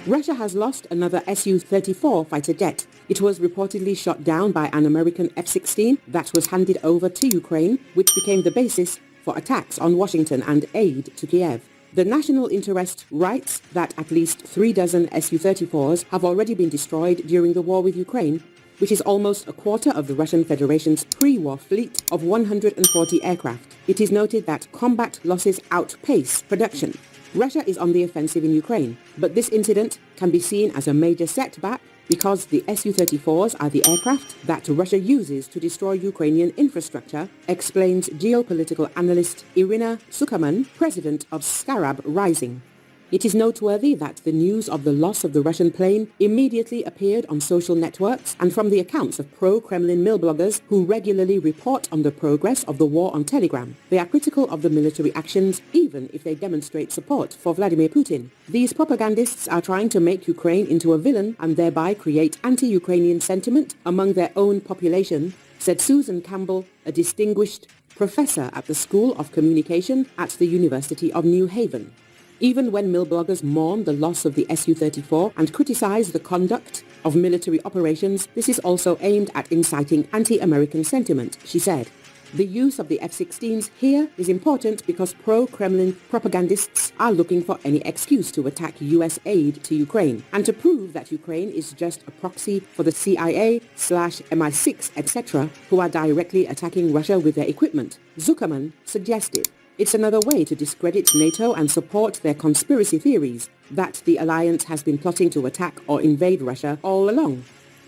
Russia has lost another Su-34 fighter jet. It was reportedly shot down by an American F-16 that was handed over to Ukraine, which became the basis for attacks on Washington and aid to Kiev. The National Interest writes that at least 3 dozen Su-34s have already been destroyed during the war with Ukraine, which is almost a quarter of the Russian Federation's pre-war fleet of 140 aircraft. It is noted that combat losses outpace production. Russia is on the offensive in Ukraine, but this incident can be seen as a major setback because the Su-34s are the aircraft that Russia uses to destroy Ukrainian infrastructure, explains geopolitical analyst Irina Sukerman, president of Scarab Rising. It is noteworthy that the news of the loss of the Russian plane immediately appeared on social networks and from the accounts of pro-Kremlin mill bloggers who regularly report on the progress of the war on Telegram. They are critical of the military actions even if they demonstrate support for Vladimir Putin. These propagandists are trying to make Ukraine into a villain and thereby create anti-Ukrainian sentiment among their own population, said Susan Campbell, a distinguished professor at the School of Communication at the University of New Haven. Even when mill bloggers mourn the loss of the Su-34 and criticize the conduct of military operations, this is also aimed at inciting anti-American sentiment, she said. The use of the F-16s here is important because pro-Kremlin propagandists are looking for any excuse to attack U.S. aid to Ukraine and to prove that Ukraine is just a proxy for the CIA/MI6, etc., who are directly attacking Russia with their equipment, Zuckerman suggested. It's another way to discredit NATO and support their conspiracy theories that the alliance has been plotting to attack or invade Russia all along.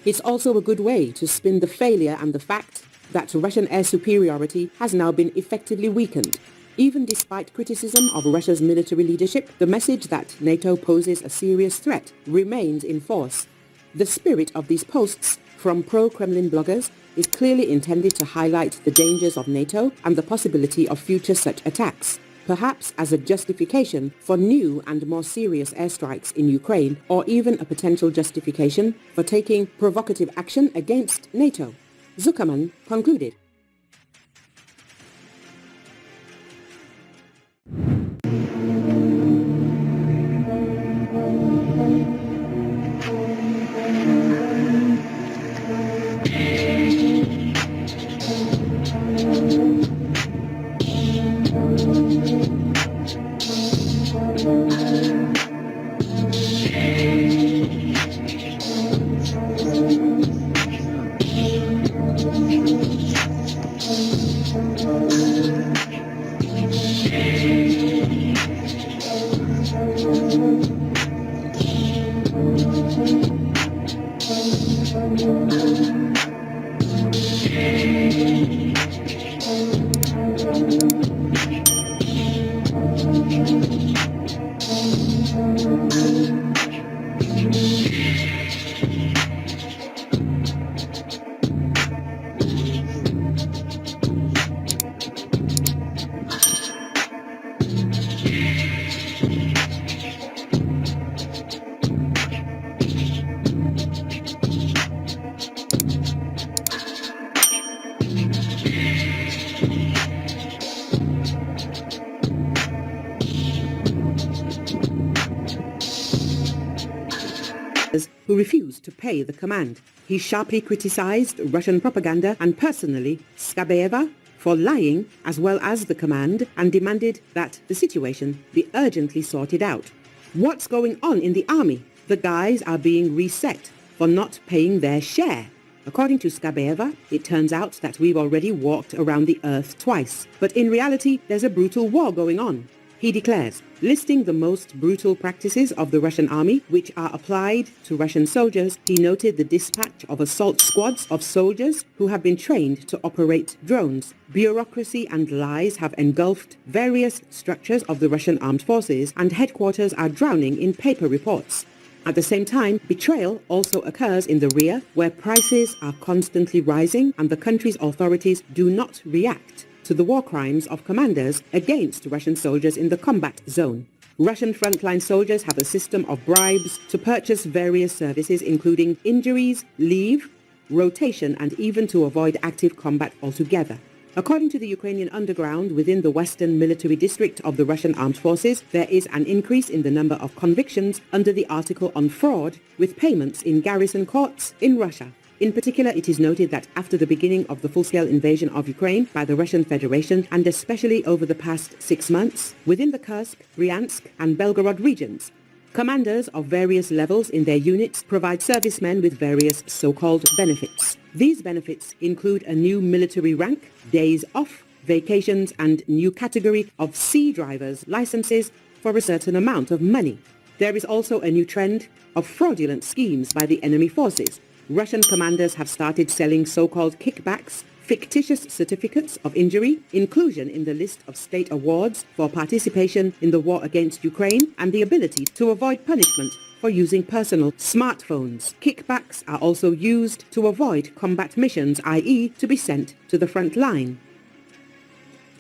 It's also a good way to spin the failure and the fact that Russian air superiority has now been effectively weakened. Even despite criticism of Russia's military leadership, the message that NATO poses a serious threat remains in force. The spirit of these posts from pro-Kremlin bloggers is clearly intended to highlight the dangers of NATO and the possibility of future such attacks, perhaps as a justification for new and more serious airstrikes in Ukraine, or even a potential justification for taking provocative action against NATO. Zuckerman concluded. Who refused to pay the command. He sharply criticized Russian propaganda and personally Skabeeva for lying as well as the command and demanded that the situation be urgently sorted out. What's going on in the army? The guys are being reset for not paying their share. According to Skabeeva, it turns out that we've already walked around the earth twice, but in reality there's a brutal war going on. He declares, listing the most brutal practices of the Russian army which are applied to Russian soldiers. He noted the dispatch of assault squads of soldiers who have been trained to operate drones. Bureaucracy and lies have engulfed various structures of the Russian armed forces, and headquarters are drowning in paper reports. At the same time, betrayal also occurs in the rear, where prices are constantly rising and the country's authorities do not react to the war crimes of commanders against Russian soldiers in the combat zone. Russian frontline soldiers have a system of bribes to purchase various services including injuries, leave, rotation, and even to avoid active combat altogether. According to the Ukrainian underground within the Western Military District of the Russian Armed Forces, there is an increase in the number of convictions under the article on fraud with payments in garrison courts in Russia. In particular, it is noted that after the beginning of the full-scale invasion of Ukraine by the Russian Federation, and especially over the past 6 months, within the Kursk, Bryansk and Belgorod regions, commanders of various levels in their units provide servicemen with various so-called benefits. These benefits include a new military rank, days off, vacations and new category of sea drivers licenses for a certain amount of money. There is also a new trend of fraudulent schemes by the enemy forces. Russian commanders have started selling so-called kickbacks, fictitious certificates of injury, inclusion in the list of state awards for participation in the war against Ukraine, and the ability to avoid punishment for using personal smartphones. Kickbacks are also used to avoid combat missions, i.e. to be sent to the front line.